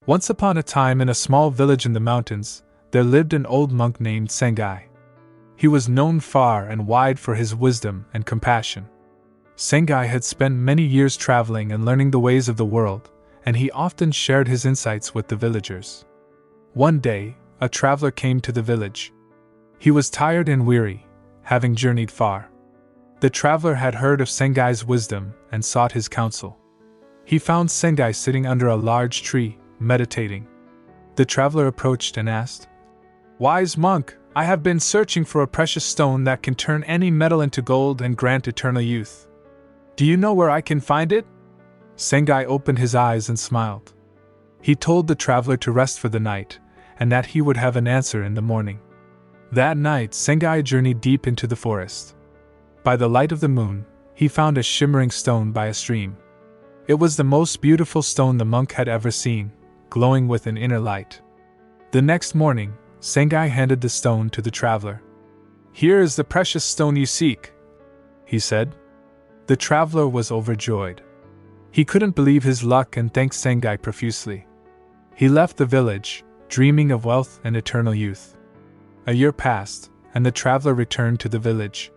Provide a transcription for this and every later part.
Once upon a time, in a small village in the mountains, there lived an old monk named Sengai. He was known far and wide for his wisdom and compassion. Sengai had spent many years traveling and learning the ways of the world, and he often shared his insights with the villagers. One day, a traveler came to the village. He was tired and weary, having journeyed far. The traveler had heard of Sengai's wisdom and sought his counsel. He found Sengai sitting under a large tree, meditating. The traveler approached and asked, "Wise monk, I have been searching for a precious stone that can turn any metal into gold and grant eternal youth. Do you know where I can find it?" Sengai opened his eyes and smiled. He told the traveler to rest for the night, and that he would have an answer in the morning. That night, Sengai journeyed deep into the forest. By the light of the moon, he found a shimmering stone by a stream. It was the most beautiful stone the monk had ever seen, glowing with an inner light. The next morning, Sengai handed the stone to the traveler. "Here is the precious stone you seek," he said. The traveler was overjoyed. He couldn't believe his luck and thanked Sengai profusely. He left the village, dreaming of wealth and eternal youth. A year passed, and the traveler returned to the village.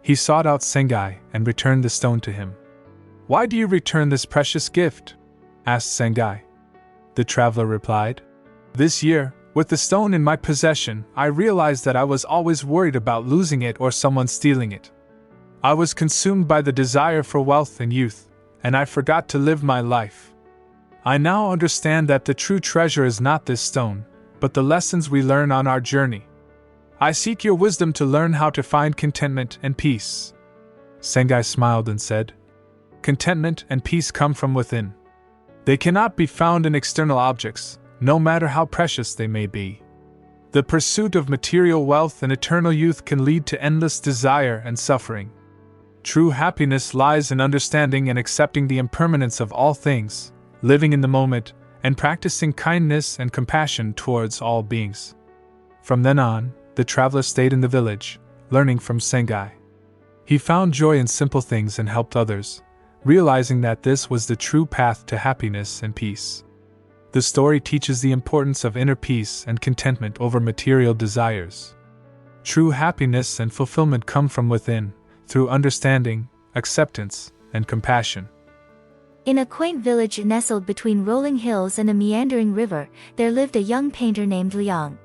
He sought out Sengai and returned the stone to him. "Why do you return this precious gift?" asked Sengai. The traveler replied, "This year, with the stone in my possession, I realized that I was always worried about losing it or someone stealing it. I was consumed by the desire for wealth and youth, and I forgot to live my life. I now understand that the true treasure is not this stone, but the lessons we learn on our journey. I seek your wisdom to learn how to find contentment and peace." Sengai smiled and said, "Contentment and peace come from within. They cannot be found in external objects, no matter how precious they may be. The pursuit of material wealth and eternal youth can lead to endless desire and suffering. True happiness lies in understanding and accepting the impermanence of all things, living in the moment, and practicing kindness and compassion towards all beings." From then on, the traveler stayed in the village, learning from Sengai. He found joy in simple things and helped others, realizing that this was the true path to happiness and peace. The story teaches the importance of inner peace and contentment over material desires. True happiness and fulfillment come from within, through understanding, acceptance, and compassion. In a quaint village nestled between rolling hills and a meandering river, there lived a young painter named Liang.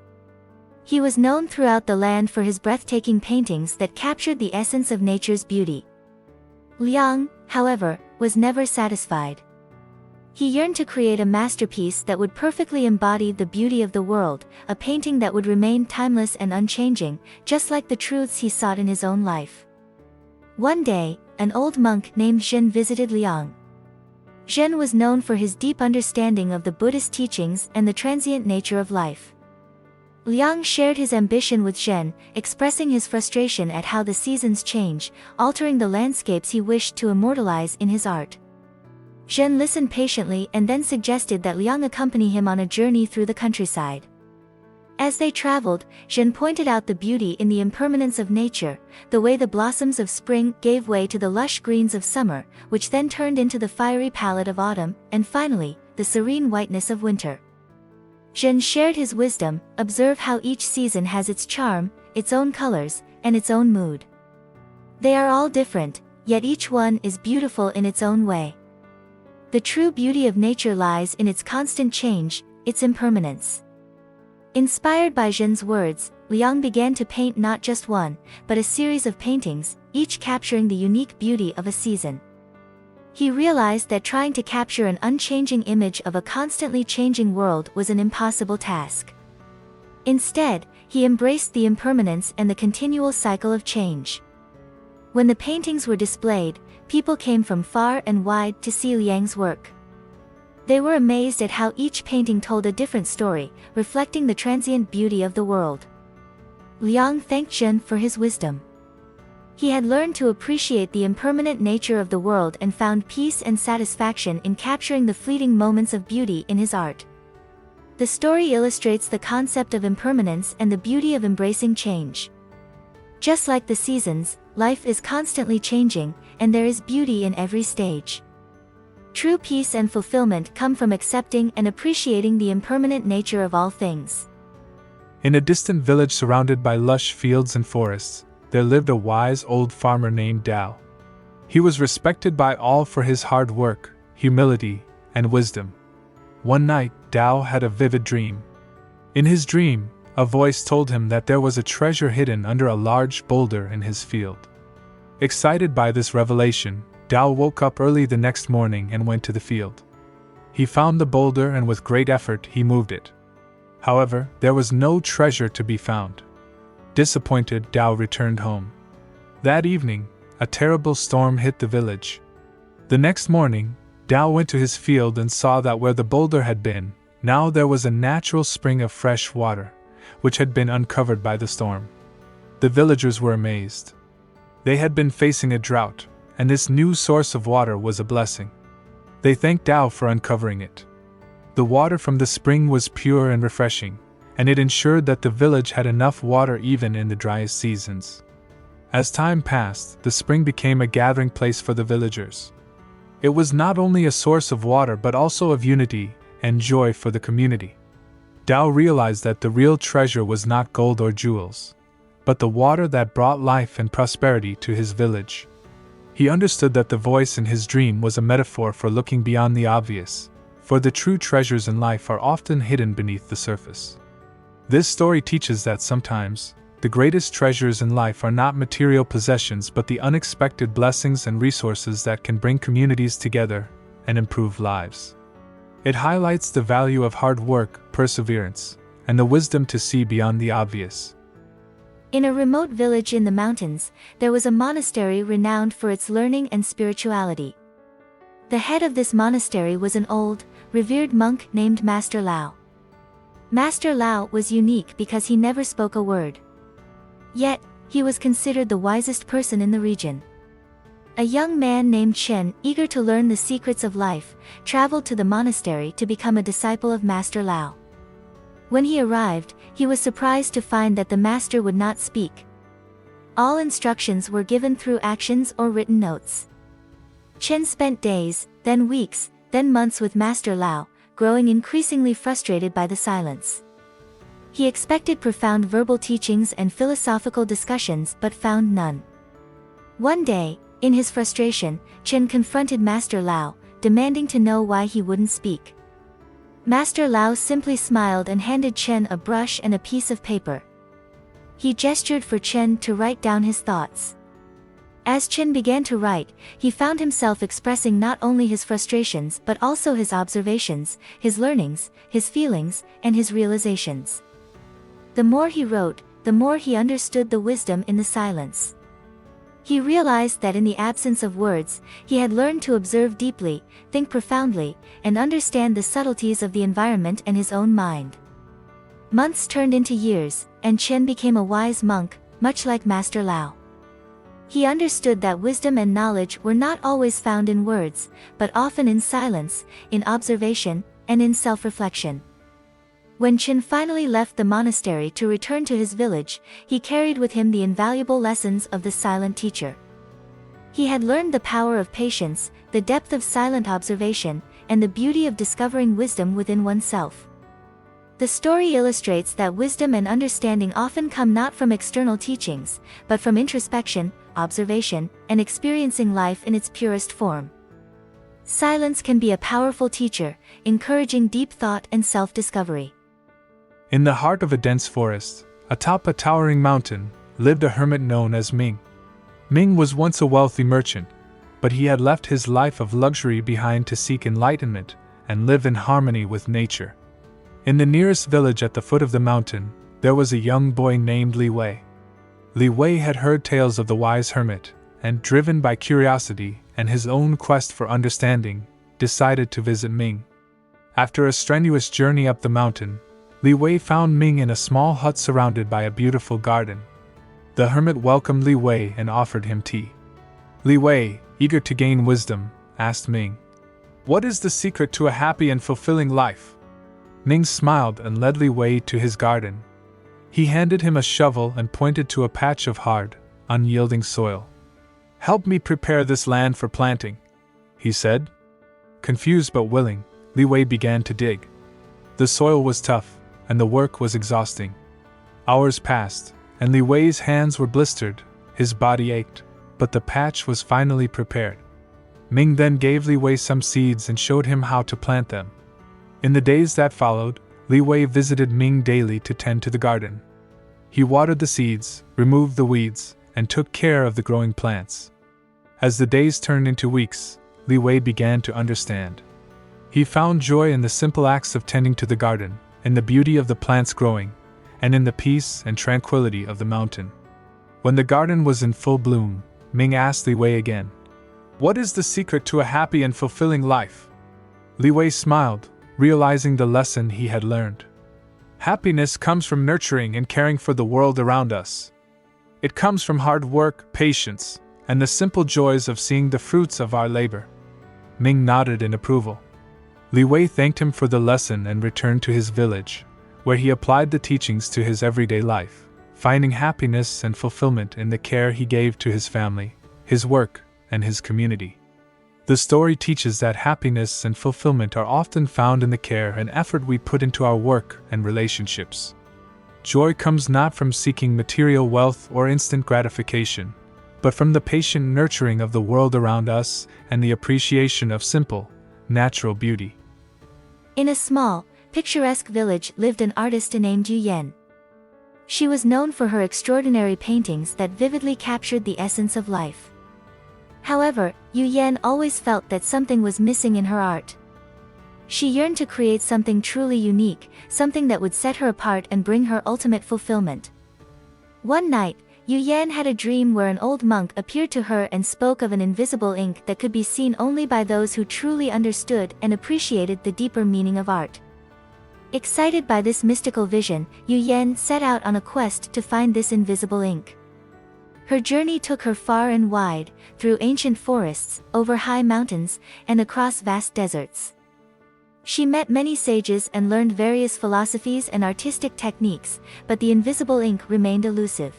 He was known throughout the land for his breathtaking paintings that captured the essence of nature's beauty. Liang, however, was never satisfied. He yearned to create a masterpiece that would perfectly embody the beauty of the world, a painting that would remain timeless and unchanging, just like the truths he sought in his own life. One day, an old monk named Zhen visited Liang. Zhen was known for his deep understanding of the Buddhist teachings and the transient nature of life. Liang shared his ambition with Zhen, expressing his frustration at how the seasons change, altering the landscapes he wished to immortalize in his art. Zhen listened patiently and then suggested that Liang accompany him on a journey through the countryside. As they traveled, Zhen pointed out the beauty in the impermanence of nature, the way the blossoms of spring gave way to the lush greens of summer, which then turned into the fiery pallor of autumn, and finally, the serene whiteness of winter. Zhen shared his wisdom: observe how each season has its charm, its own colors, and its own mood. They are all different, yet each one is beautiful in its own way. The true beauty of nature lies in its constant change, its impermanence. Inspired by Zhen's words, Liang began to paint not just one, but a series of paintings, each capturing the unique beauty of a season. He realized that trying to capture an unchanging image of a constantly changing world was an impossible task. Instead, he embraced the impermanence and the continual cycle of change. When the paintings were displayed, people came from far and wide to see Liang's work. They were amazed at how each painting told a different story, reflecting the transient beauty of the world. Liang thanked Zhen for his wisdom. He had learned to appreciate the impermanent nature of the world and found peace and satisfaction in capturing the fleeting moments of beauty in his art. The story illustrates the concept of impermanence and the beauty of embracing change. Just like the seasons, life is constantly changing, and there is beauty in every stage. True peace and fulfillment come from accepting and appreciating the impermanent nature of all things. In a distant village surrounded by lush fields and forests, there lived a wise old farmer named Tao. He was respected by all for his hard work, humility, and wisdom. One night, Tao had a vivid dream. In his dream, a voice told him that there was a treasure hidden under a large boulder in his field. Excited by this revelation, Tao woke up early the next morning and went to the field. He found the boulder and with great effort he moved it. However, there was no treasure to be found. Disappointed, Tao returned home. That evening, a terrible storm hit the village. The next morning, Tao went to his field and saw that where the boulder had been, now there was a natural spring of fresh water, which had been uncovered by the storm. The villagers were amazed. They had been facing a drought, and this new source of water was a blessing. They thanked Tao for uncovering it. The water from the spring was pure and refreshing, and it ensured that the village had enough water even in the driest seasons. As time passed, the spring became a gathering place for the villagers. It was not only a source of water but also of unity and joy for the community. Tao realized that the real treasure was not gold or jewels, but the water that brought life and prosperity to his village. He understood that the voice in his dream was a metaphor for looking beyond the obvious, for the true treasures in life are often hidden beneath the surface. This story teaches that sometimes, the greatest treasures in life are not material possessions but the unexpected blessings and resources that can bring communities together and improve lives. It highlights the value of hard work, perseverance, and the wisdom to see beyond the obvious. In a remote village in the mountains, there was a monastery renowned for its learning and spirituality. The head of this monastery was an old, revered monk named Master Lao. Master Lao was unique because he never spoke a word. Yet, he was considered the wisest person in the region. A young man named Chen, eager to learn the secrets of life, traveled to the monastery to become a disciple of Master Lao. When he arrived, he was surprised to find that the master would not speak. All instructions were given through actions or written notes. Chen spent days, then weeks, then months with Master Lao, growing increasingly frustrated by the silence. He expected profound verbal teachings and philosophical discussions but found none. One day, in his frustration, Chen confronted Master Lao, demanding to know why he wouldn't speak. Master Lao simply smiled and handed Chen a brush and a piece of paper. He gestured for Chen to write down his thoughts. As Chen began to write, he found himself expressing not only his frustrations but also his observations, his learnings, his feelings, and his realizations. The more he wrote, the more he understood the wisdom in the silence. He realized that in the absence of words, he had learned to observe deeply, think profoundly, and understand the subtleties of the environment and his own mind. Months turned into years, and Chen became a wise monk, much like Master Lao. He understood that wisdom and knowledge were not always found in words, but often in silence, in observation, and in self-reflection. When Chen finally left the monastery to return to his village, he carried with him the invaluable lessons of the silent teacher. He had learned the power of patience, the depth of silent observation, and the beauty of discovering wisdom within oneself. The story illustrates that wisdom and understanding often come not from external teachings, but from introspection, observation, and experiencing life in its purest form. Silence can be a powerful teacher, encouraging deep thought and self-discovery. In the heart of a dense forest, atop a towering mountain, lived a hermit known as Ming. Ming was once a wealthy merchant, but he had left his life of luxury behind to seek enlightenment and live in harmony with nature. In the nearest village at the foot of the mountain, there was a young boy named Li Wei. Li Wei had heard tales of the wise hermit, and driven by curiosity and his own quest for understanding, decided to visit Ming. After a strenuous journey up the mountain, Li Wei found Ming in a small hut surrounded by a beautiful garden. The hermit welcomed Li Wei and offered him tea. Li Wei, eager to gain wisdom, asked Ming, "What is the secret to a happy and fulfilling life?" Ming smiled and led Li Wei to his garden. He handed him a shovel and pointed to a patch of hard, unyielding soil. "Help me prepare this land for planting," he said. Confused but willing, Li Wei began to dig. The soil was tough, and the work was exhausting. Hours passed, and Li Wei's hands were blistered, his body ached, but the patch was finally prepared. Ming then gave Li Wei some seeds and showed him how to plant them. In the days that followed, Li Wei visited Ming daily to tend to the garden. He watered the seeds, removed the weeds, and took care of the growing plants. As the days turned into weeks, Li Wei began to understand. He found joy in the simple acts of tending to the garden, in the beauty of the plants growing, and in the peace and tranquility of the mountain. When the garden was in full bloom, Ming asked Li Wei again, "What is the secret to a happy and fulfilling life?" Li Wei smiled, realizing the lesson he had learned. Happiness comes from nurturing and caring for the world around us. It comes from hard work, patience, and the simple joys of seeing the fruits of our labor. Ming nodded in approval. Li Wei thanked him for the lesson and returned to his village, where he applied the teachings to his everyday life, finding happiness and fulfillment in the care he gave to his family, his work, and his community. The story teaches that happiness and fulfillment are often found in the care and effort we put into our work and relationships. Joy comes not from seeking material wealth or instant gratification, but from the patient nurturing of the world around us and the appreciation of simple, natural beauty. In a small, picturesque village lived an artist named Yu Yan. She was known for her extraordinary paintings that vividly captured the essence of life. However, Yu Yan always felt that something was missing in her art. She yearned to create something truly unique, something that would set her apart and bring her ultimate fulfillment. One night, Yu Yan had a dream where an old monk appeared to her and spoke of an invisible ink that could be seen only by those who truly understood and appreciated the deeper meaning of art. Excited by this mystical vision, Yu Yan set out on a quest to find this invisible ink. Her journey took her far and wide, through ancient forests, over high mountains, and across vast deserts. She met many sages and learned various philosophies and artistic techniques, but the invisible ink remained elusive.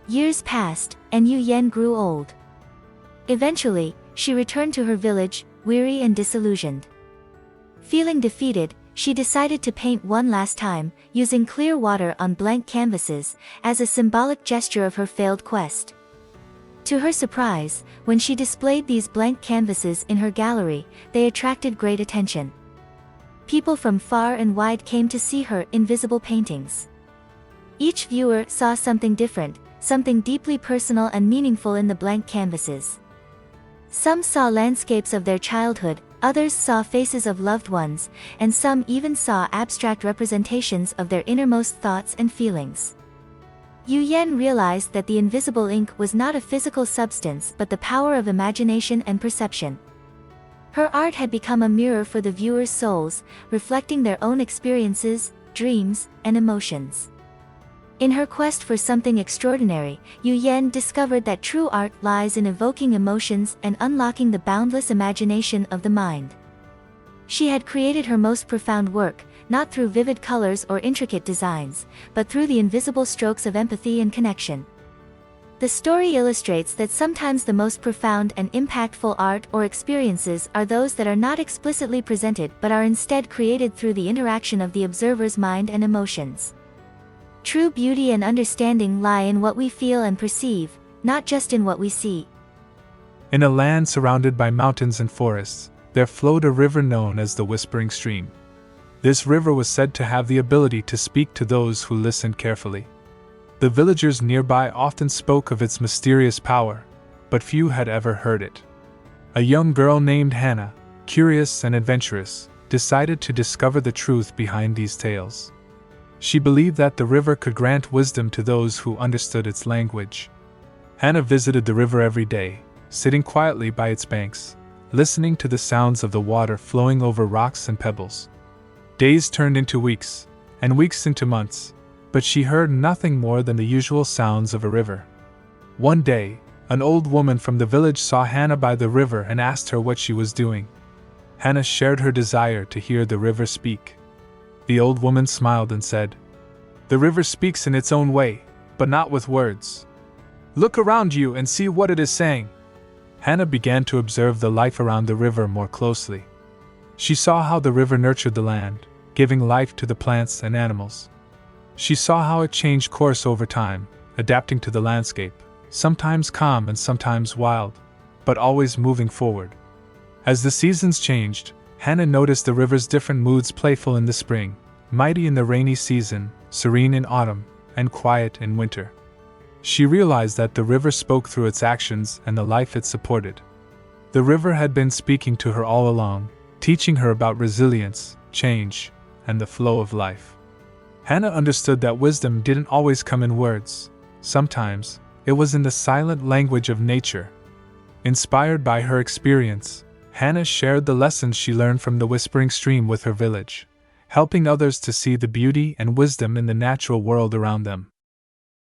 Years passed, and Yu Yan grew old. Eventually, she returned to her village, weary and disillusioned. Feeling defeated, she decided to paint one last time, using clear water on blank canvases, as a symbolic gesture of her failed quest. To her surprise, when she displayed these blank canvases in her gallery, they attracted great attention. People from far and wide came to see her invisible paintings. Each viewer saw something different, something deeply personal and meaningful in the blank canvases. Some saw landscapes of their childhood, others saw faces of loved ones, and some even saw abstract representations of their innermost thoughts and feelings. Yu Yan realized that the invisible ink was not a physical substance but the power of imagination and perception. Her art had become a mirror for the viewers' souls, reflecting their own experiences, dreams, and emotions. In her quest for something extraordinary, Yu Yan discovered that true art lies in evoking emotions and unlocking the boundless imagination of the mind. She had created her most profound work, not through vivid colors or intricate designs, but through the invisible strokes of empathy and connection. The story illustrates that sometimes the most profound and impactful art or experiences are those that are not explicitly presented but are instead created through the interaction of the observer's mind and emotions. True beauty and understanding lie in what we feel and perceive, not just in what we see. In a land surrounded by mountains and forests, there flowed a river known as the Whispering Stream. This river was said to have the ability to speak to those who listened carefully. The villagers nearby often spoke of its mysterious power, but few had ever heard it. A young girl named Hannah, curious and adventurous, decided to discover the truth behind these tales. She believed that the river could grant wisdom to those who understood its language. Hannah visited the river every day, sitting quietly by its banks, listening to the sounds of the water flowing over rocks and pebbles. Days turned into weeks, and weeks into months, but she heard nothing more than the usual sounds of a river. One day, an old woman from the village saw Hannah by the river and asked her what she was doing. Hannah shared her desire to hear the river speak. The old woman smiled and said, "The river speaks in its own way, but not with words. Look around you and see what it is saying." Hannah began to observe the life around the river more closely. She saw how the river nurtured the land, giving life to the plants and animals. She saw how it changed course over time, adapting to the landscape, sometimes calm and sometimes wild, but always moving forward. As the seasons changed, Hannah noticed the river's different moods: playful in the spring, mighty in the rainy season, serene in autumn, and quiet in winter. She realized that the river spoke through its actions and the life it supported. The river had been speaking to her all along, teaching her about resilience, change, and the flow of life. Hannah understood that wisdom didn't always come in words. Sometimes, it was in the silent language of nature. Inspired by her experience, Hannah shared the lessons she learned from the whispering stream with her village, helping others to see the beauty and wisdom in the natural world around them.